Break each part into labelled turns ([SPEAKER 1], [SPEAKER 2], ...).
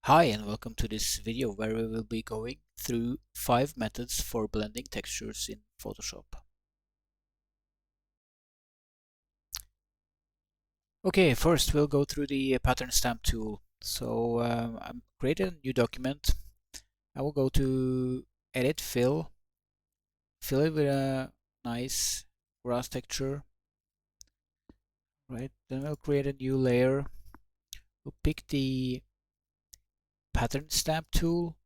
[SPEAKER 1] Hi and welcome to this video where we will be going through 5 methods for blending textures in Photoshop. Okay, first we'll go through the pattern stamp tool. So I'm creating a new document. I will go to Edit, fill it with a nice grass texture. Right, then we'll create a new layer. We'll pick the pattern stamp tool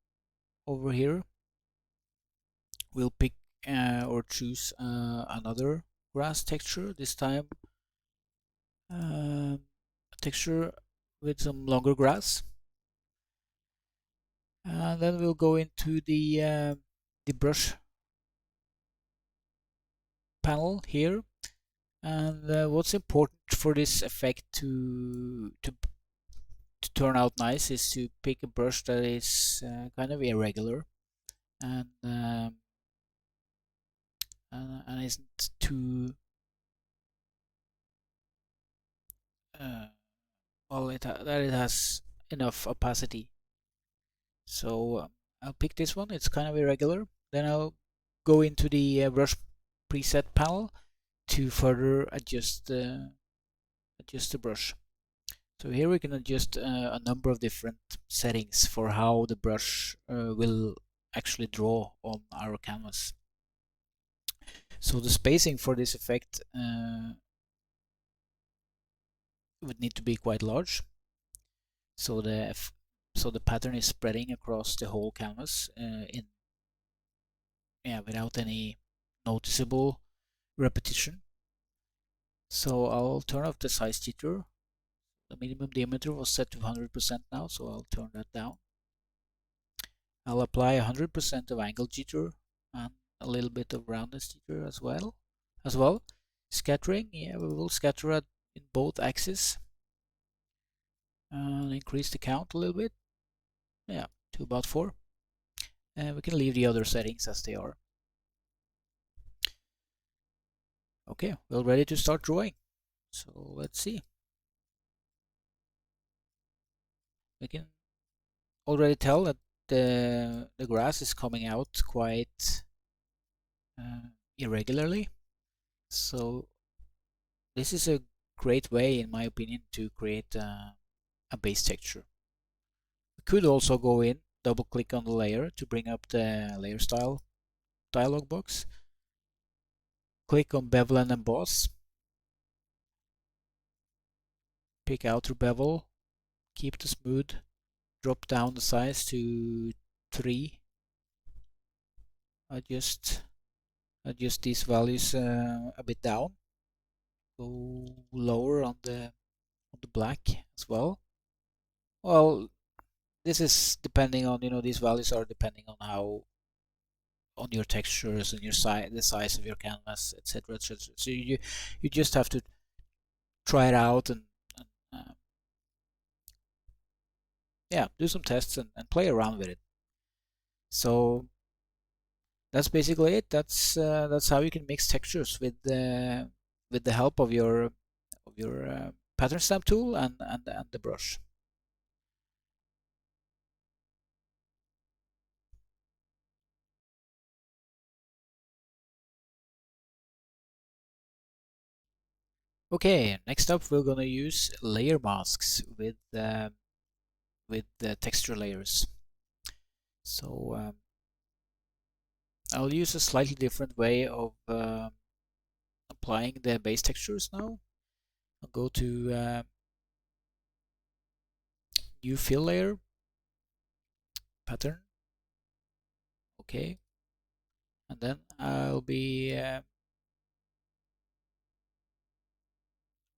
[SPEAKER 1] over here. We'll pick or choose another grass texture, this time a texture with some longer grass. And then we'll go into the brush panel here. And what's important for this effect to turn out nice is to pick a brush that is kind of irregular and and isn't too well, that it has enough opacity. So I'll pick this one. It's kind of irregular. Then I'll go into the brush preset panel to further adjust the brush. So here we can adjust a number of different settings for how the brush will actually draw on our canvas. So the spacing for this effect would need to be quite large. So the pattern is spreading across the whole canvas without any noticeable repetition. So I'll turn off the size jitter. The minimum diameter was set to 100% now, so I'll turn that down. I'll apply 100% of angle jitter and a little bit of roundness jitter as well. Scattering, we will scatter in both axes and increase the count a little bit. To about 4. And we can leave the other settings as they are. Okay, we're ready to start drawing. So let's see. We can already tell that the grass is coming out quite irregularly. So this is a great way, in my opinion, to create a base texture. We could also go in, double click on the layer to bring up the layer style dialog box. Click on bevel and emboss. Pick outer bevel, keep the smooth, drop down the size to 3. Adjust these values a bit down. Go lower on the black as well. Well, this is depending on, these values are depending on on your textures and your size, the size of your canvas, etc., etc. So you just have to try it out and do some tests and play around with it. So that's basically it. That's how you can mix textures with the help of your pattern stamp tool and the brush. Okay, next up we're gonna use layer masks with the texture layers. So I'll use a slightly different way of applying the base textures now. I'll go to new fill layer, pattern, okay, and then I'll be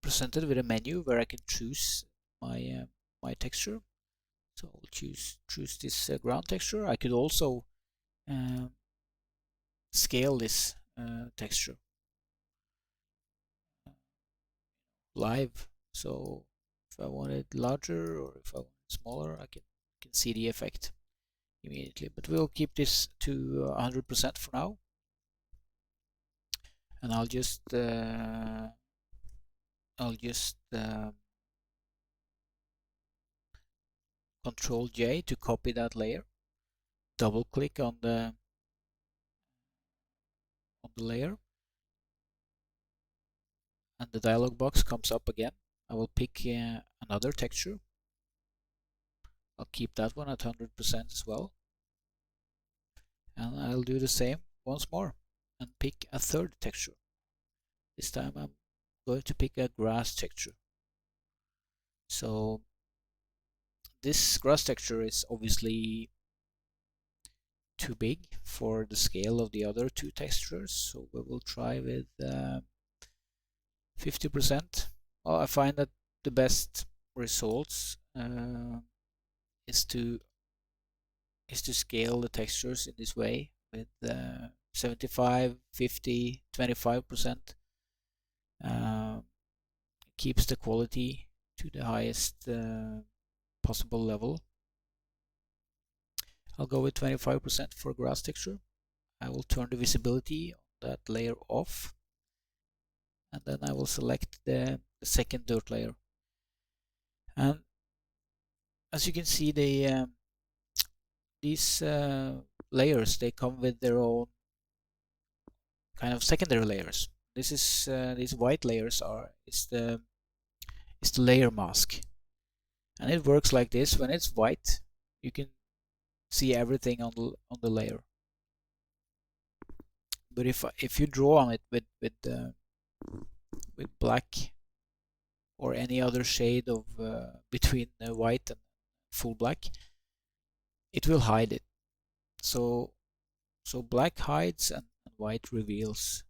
[SPEAKER 1] presented with a menu where I can choose my my texture. So I'll choose this ground texture. I could also scale this texture live. So if I want it larger or if I want it smaller, I can see the effect immediately. But we'll keep this to 100% for now, and I'll just Control J to copy that layer. Double click on the layer, and the dialog box comes up again. I will pick another texture. I'll keep that one at 100% as well. And I'll do the same once more and pick a third texture. This time I'm going to pick a grass texture. So this grass texture is obviously too big for the scale of the other two textures, so we will try with 50%. Well, I find that the best results is to scale the textures in this way with 75, 50, 25%. Keeps the quality to the highest possible level. I'll go with 25% for grass texture. I will turn the visibility on that layer off, and then I will select the second dirt layer. And as you can see, these layers, they come with their own kind of secondary layers. This is these white layers is the layer mask, and it works like this. When it's white, you can see everything on the layer. But if you draw on it with black or any other shade of between white and full black, it will hide it. So black hides and white reveals.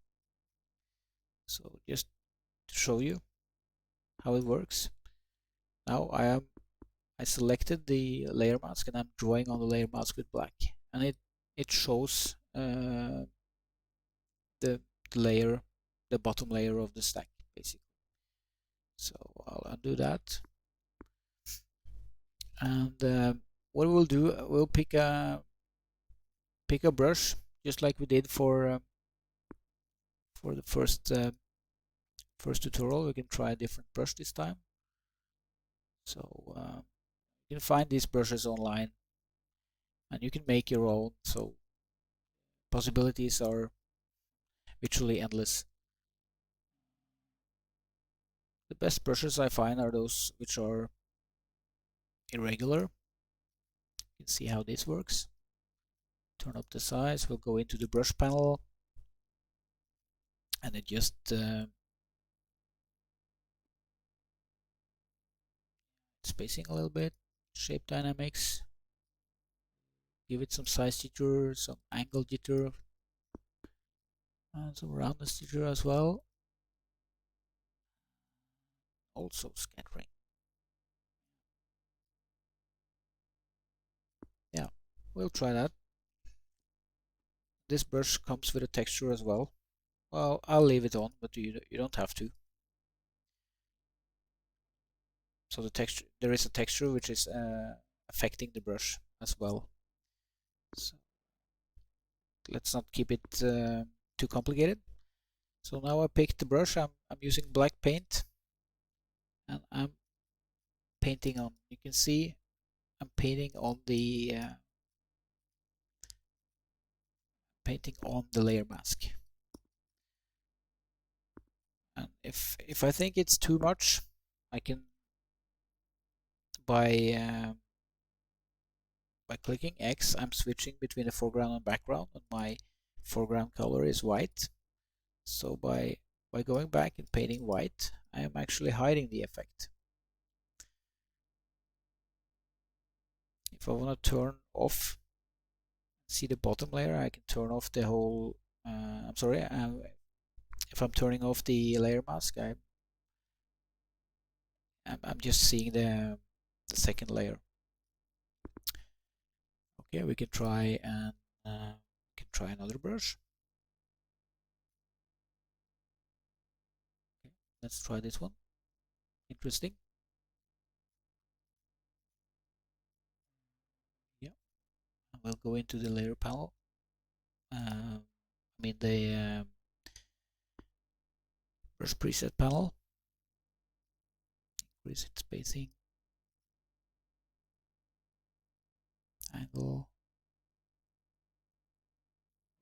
[SPEAKER 1] So just to show you how it works. Now I selected the layer mask and I'm drawing on the layer mask with black, and it shows the layer, the bottom layer of the stack, basically. So I'll undo that, and what we'll do, we'll pick a brush, just like we did for the first tutorial. We can try a different brush this time. So you can find these brushes online, and you can make your own. So possibilities are virtually endless. The best brushes I find are those which are irregular. You can see how this works. Turn up the size. We'll go into the brush panel and adjust spacing a little bit, shape dynamics, give it some size jitter, some angle jitter, and some roundness jitter as well. Also scattering. Yeah, we'll try that. This brush comes with a texture as well. Well, I'll leave it on, but you don't have to. So the texture, there is a texture which is affecting the brush as well. So let's not keep it too complicated. So now I picked the brush. I'm using black paint, and I'm painting on. You can see I'm painting on the layer mask. And if I think it's too much, I can by clicking X, I'm switching between the foreground and background, and my foreground color is white. So by going back and painting white, I am actually hiding the effect. If I want to turn off, see the bottom layer, I can turn off the whole. I'm sorry. If I'm turning off the layer mask, I'm just seeing the second layer. Okay, we can try another brush. Okay, let's try this one. Interesting. Yeah, we'll go into the layer panel. I mean the brush preset panel. Increase its spacing. angle,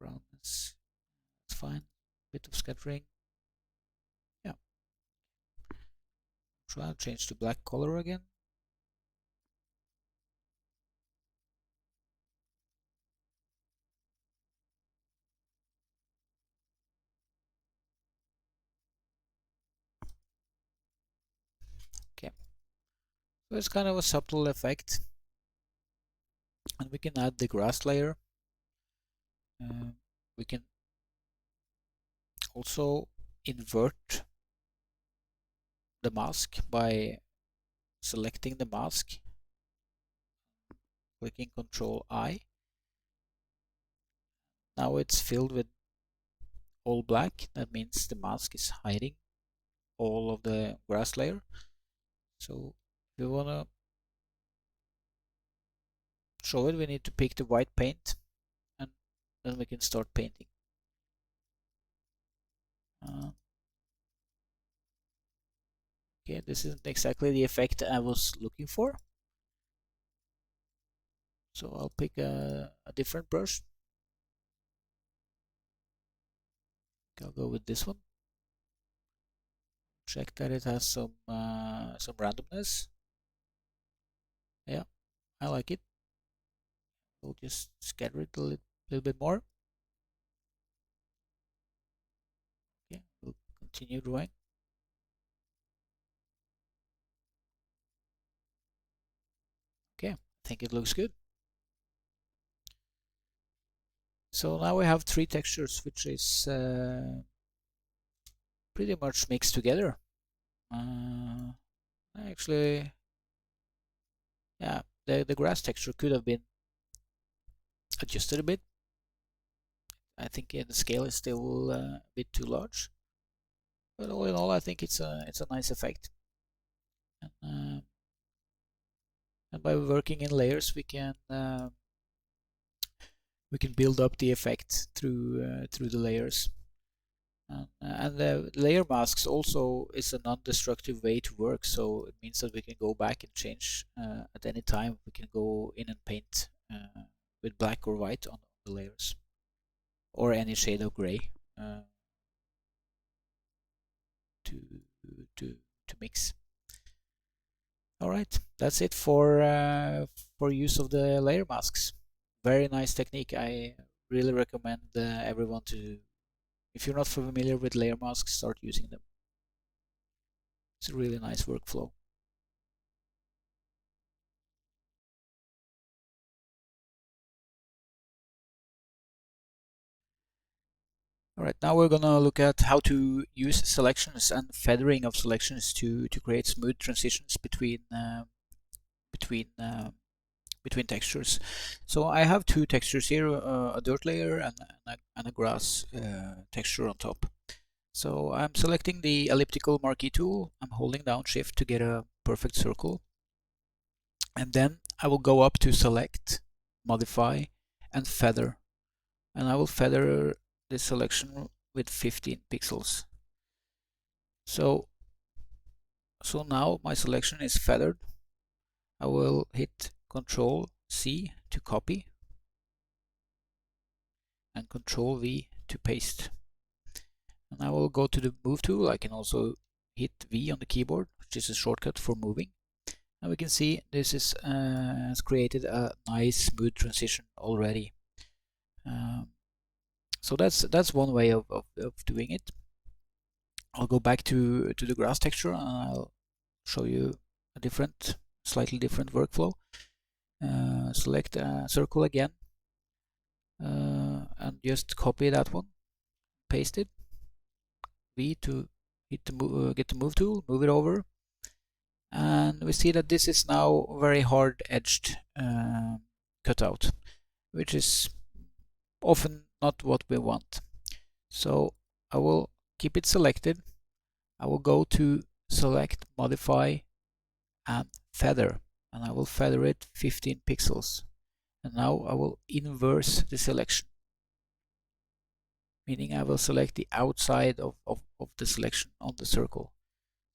[SPEAKER 1] roundness, it's fine. Bit of scattering. Yeah. Try to change to black color again. Okay. So it's kind of a subtle effect. And we can add the grass layer. We can also invert the mask by selecting the mask, clicking Control I. Now it's filled with all black. That means the mask is hiding all of the grass layer. So if we want to show it, we need to pick the white paint, and then we can start painting. Okay, this isn't exactly the effect I was looking for. So I'll pick a different brush. I'll go with this one. Check that it has some randomness. Yeah, I like it. We'll just scatter it a little bit more. Okay, we'll continue drawing. Okay, I think it looks good. So now we have three textures, which is pretty much mixed together. Actually, yeah, the grass texture could have been adjusted a bit. I think the scale is still a bit too large, but all in all, I think it's a nice effect. And by working in layers, we can build up the effect through the layers. And the layer masks also is a non-destructive way to work, so it means that we can go back and change at any time. We can go in and paint with black or white on the layers, or any shade of gray to mix. All right, that's it for use of the layer masks. Very nice technique. I really recommend everyone to. If you're not familiar with layer masks, start using them. It's a really nice workflow. Alright, now we're gonna look at how to use selections and feathering of selections to create smooth transitions between textures. So I have two textures here, a dirt layer and a grass texture on top. So I'm selecting the elliptical marquee tool. I'm holding down Shift to get a perfect circle. And then I will go up to Select, Modify, and Feather. And I will feather this selection with 15 pixels. So now my selection is feathered. I will hit Control C to copy and Control V to paste. And I will go to the Move tool. I can also hit V on the keyboard, which is a shortcut for moving. And we can see this has created a nice smooth transition already. So that's one way of doing it. I'll go back to the grass texture and I'll show you a slightly different workflow. Select a circle again and just copy that one, paste it. V to hit get the move tool, move it over, and we see that this is now very hard edged cutout, which is often not what we want. So I will keep it selected. I will go to Select, Modify, and Feather, and I will feather it 15 pixels. And now I will inverse the selection, meaning I will select the outside of the selection on the circle.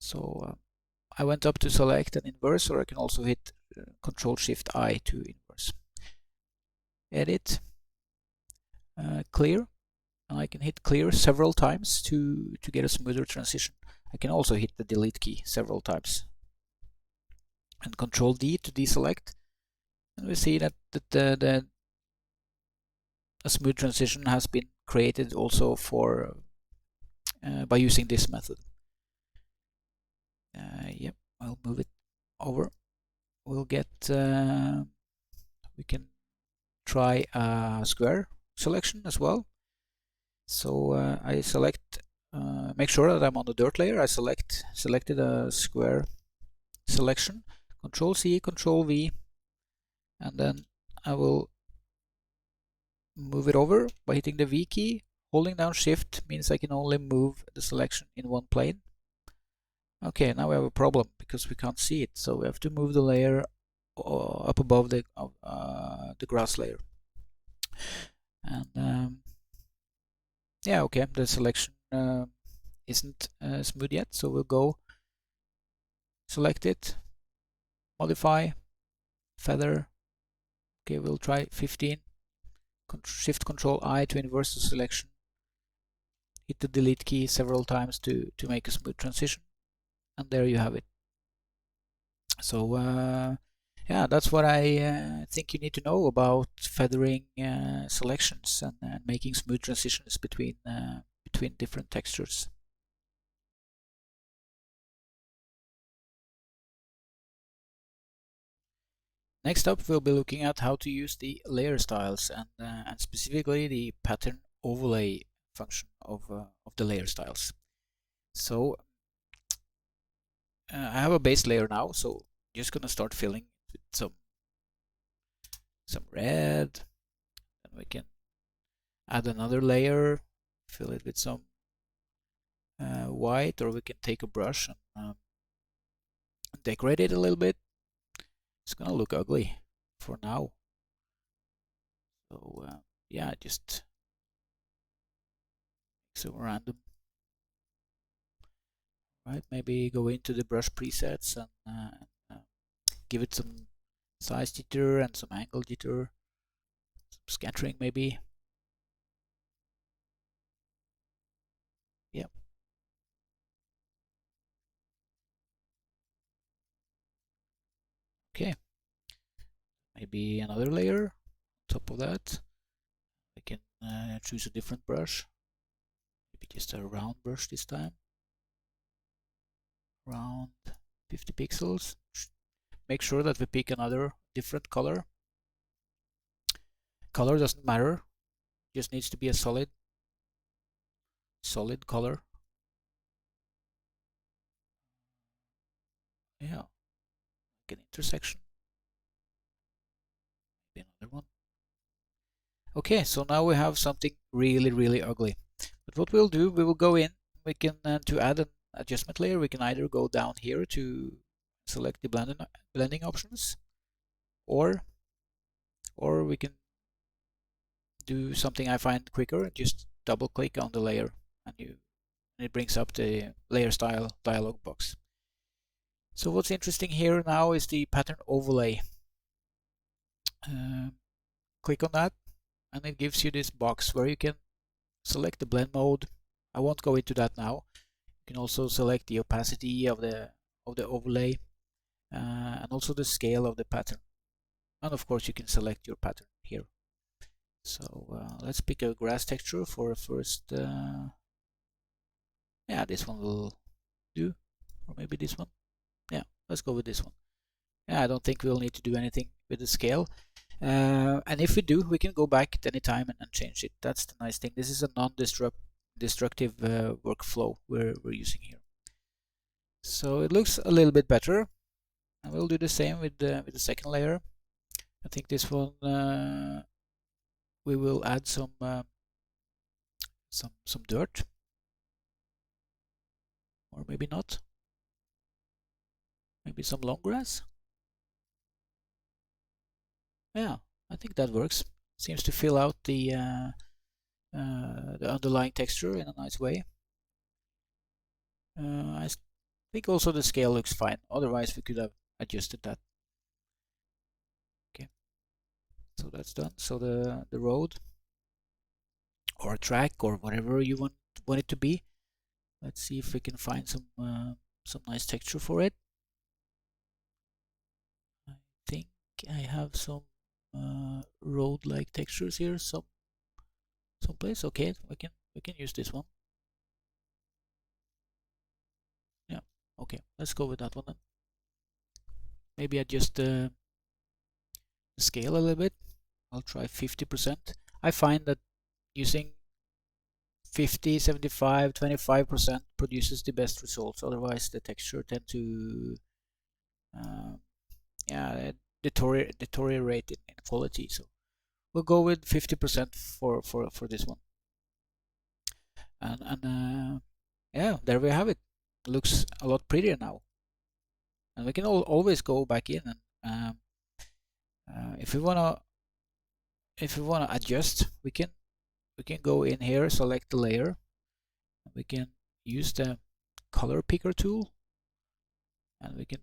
[SPEAKER 1] So I went up to Select and Inverse, or I can also hit Control Shift I to inverse. edit, clear, and I can hit clear several times to get a smoother transition. I can also hit the delete key several times and Control D to deselect, and we see that a smooth transition has been created also for by using this method. Yep, I'll move it over. We'll get we can try a square selection as well. So I select, make sure that I'm on the dirt layer. I selected a square selection, Control C, Control V, and then I will move it over by hitting the V key. Holding down Shift means I can only move the selection in one plane. Okay, now we have a problem because we can't see it, so we have to move the layer up above the grass layer. And yeah, okay, the selection isn't smooth yet, so we'll go select it, modify, feather. Okay, we'll try 15. Shift Control I to inverse the selection. Hit the delete key several times to make a smooth transition, and there you have it. So yeah, that's what I think you need to know about feathering selections and making smooth transitions between different textures. Next up, we'll be looking at how to use the layer styles and specifically the pattern overlay function of the layer styles. So I have a base layer now, so I'm just gonna start filling with some red, and we can add another layer, fill it with some white, or we can take a brush and decorate it a little bit. It's gonna look ugly for now, so yeah, just some random. Right, maybe go into the brush presets and give it some size jitter and some angle jitter, some scattering maybe. Yep. Okay. Maybe another layer on top of that. I can choose a different brush. Maybe just a round brush this time. Round 50 pixels. Make sure that we pick another different color. Color doesn't matter. Just needs to be a solid color. Yeah. Like an intersection. Maybe another one. Okay, so now we have something really ugly. But what we'll do, we will go in. We can to add an adjustment layer. We can either go down here to select the blending options, or we can do something I find quicker. Just double click on the layer, and it brings up the layer style dialog box. So what's interesting here now is the pattern overlay. Click on that, and it gives you this box where you can select the blend mode. I won't go into that now. You can also select the opacity of the overlay and also the scale of the pattern. And of course you can select your pattern here. So let's pick a grass texture for a first. Yeah, this one will do, or maybe this one. Yeah, let's go with this one. Yeah, I don't think we'll need to do anything with the scale. And if we do, we can go back at any time and change it. That's the nice thing. This is a non-destructive workflow we're using here. So it looks a little bit better. And we'll do the same with the second layer. I think this one we will add some dirt, or maybe not. Maybe some long grass. Yeah, I think that works. Seems to fill out the underlying texture in a nice way. I think also the scale looks fine. Otherwise, we could have adjusted that. Okay. So that's done. So the road or track or whatever you want it to be. Let's see if we can find some nice texture for it. I think I have some road-like textures here. Someplace. Okay, we can use this one. Yeah. Okay, let's go with that one then. Maybe adjust the scale a little bit. I'll try 50%. I find that using 50, 75, 25% produces the best results. Otherwise, the texture tend to yeah, deteriorate in quality. So we'll go with 50% for this one. And yeah, there we have it. Looks a lot prettier now. And we can always go back in and if we wanna adjust, we can go in here, select the layer, and we can use the color picker tool, and we can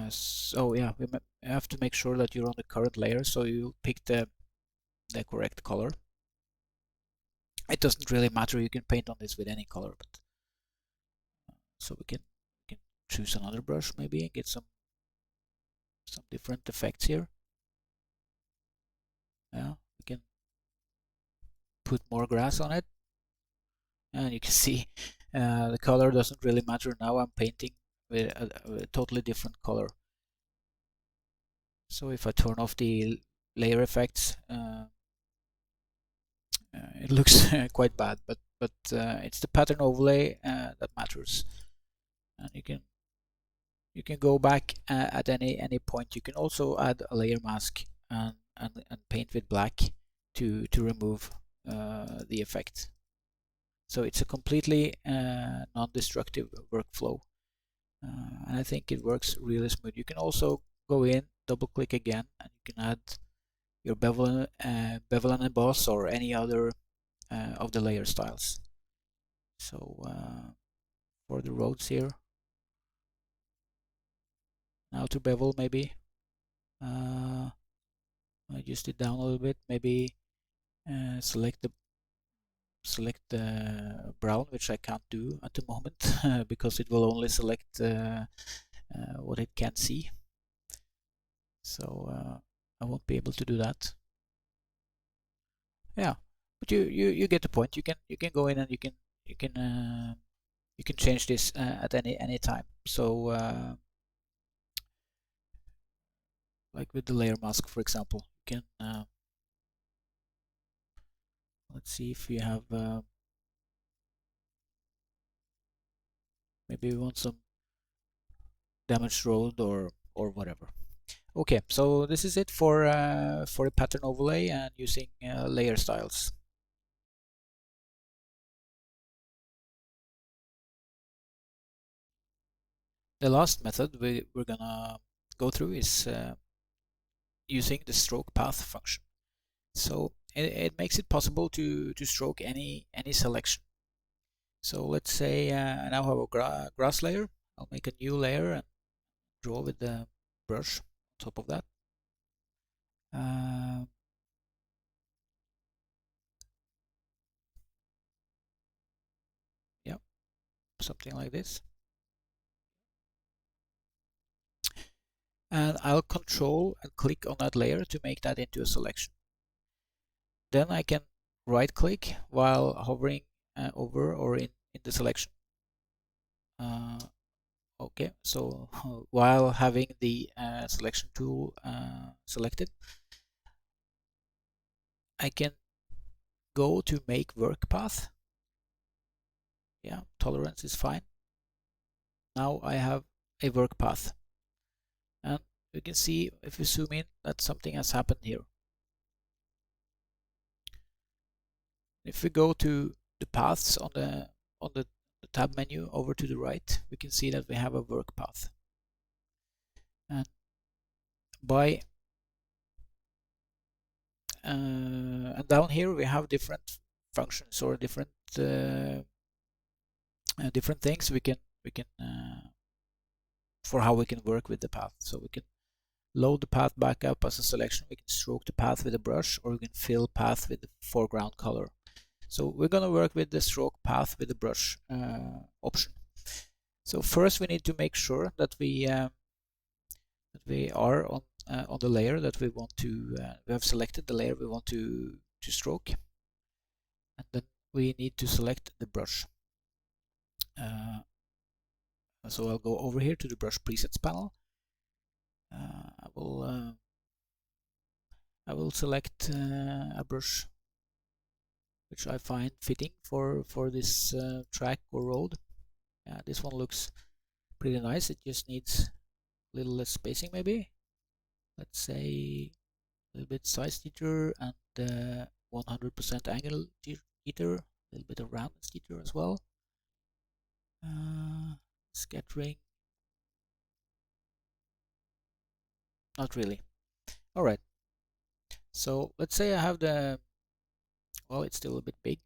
[SPEAKER 1] so yeah, we have to make sure that you're on the current layer, so you pick the correct color. It doesn't really matter, you can paint on this with any color, but so we can choose another brush maybe and get some different effects here. Yeah, we can put more grass on it, and you can see the color doesn't really matter. Now I'm painting with a totally different color. So if I turn off the layer effects, it looks quite bad, but it's the pattern overlay that matters. And you can go back at any point. You can also add a layer mask and paint with black to remove the effect. So it's a completely non-destructive workflow, and I think it works really smooth. You can also go in, double click again, and you can add your bevel and emboss or any other of the layer styles. So for the roads here, now to bevel maybe. I adjust it down a little bit. Maybe select the brown, which I can't do at the moment because it will only select what it can see. So I won't be able to do that. Yeah, but you get the point. You can go in and you can change this at any time. So like with the layer mask, for example, you can let's see if we have maybe we want some damaged road or whatever. Okay, so this is it for a pattern overlay and using layer styles. The last method we're gonna go through is using the stroke path function. So it makes it possible to stroke any selection. So let's say I now have a grass layer. I'll make a new layer and draw with the brush on top of that. Yeah, something like this. And I'll control and click on that layer to make that into a selection. Then I can right click while hovering over or in the selection. Okay, so while having the selection tool selected, I can go to make work path. Yeah, tolerance is fine. Now I have a work path, and you can see if we zoom in that something has happened here. If we go to the paths on the tab menu over to the right, we can see that we have a work path, and by and down here we have different functions or different things we can for how we can work with the path. So we can load the path back up as a selection. We can stroke the path with a brush, or we can fill path with the foreground color. So we're going to work with the stroke path with the brush option. So first we need to make sure that we are on the layer that we want to. We have selected the layer we want to stroke, and then we need to select the brush. So I'll go over here to the brush presets panel. I will select a brush which I find fitting for this track or road. This one looks pretty nice. It just needs a little less spacing, maybe. Let's say a little bit size jitter and 100% angle jitter, a little bit of roundness jitter as well. Scattering, not really. All right. So let's say I have the, well, it's still a bit big.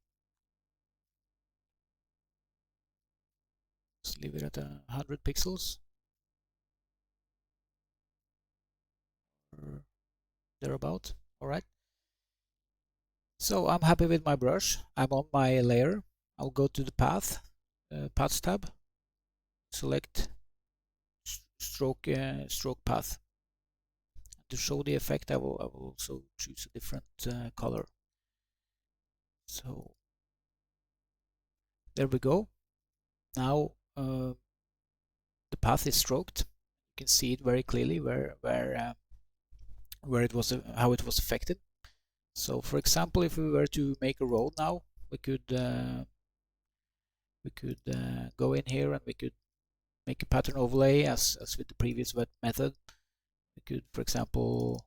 [SPEAKER 1] Let's leave it at 100 pixels. Or thereabout. All right. So I'm happy with my brush. I'm on my layer. I'll go to the path, paths tab, select stroke path. To show the effect, I will also choose a different color. So there we go. Now the path is stroked. You can see it very clearly where it was, how it was affected. So for example, if we were to make a road now, we could go in here and we could make a pattern overlay as with the previous method. We could, for example,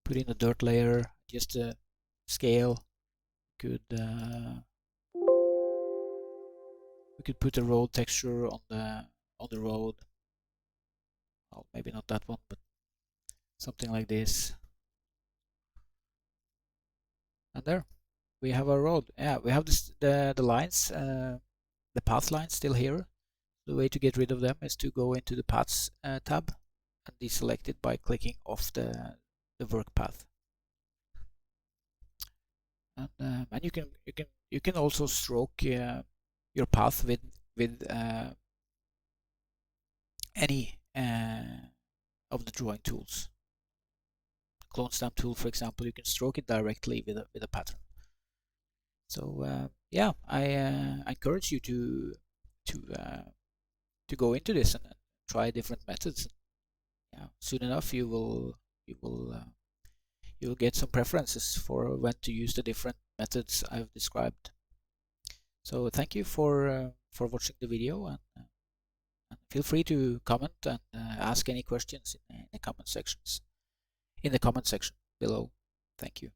[SPEAKER 1] put in a dirt layer, just a scale. We could put a road texture on the road. Well, maybe not that one, but something like this. And there we have our road. Yeah, we have the lines, the path lines still here. The way to get rid of them is to go into the paths tab and deselect it by clicking off the work path. And you can also stroke your path with any of the drawing tools. Clone stamp tool, for example, you can stroke it directly with a pattern. So yeah, I encourage you to go into this and try different methods. Yeah, soon enough you will get some preferences for when to use the different methods I've described. So thank you for watching the video, and feel free to comment and ask any questions in the comment section below. Thank you.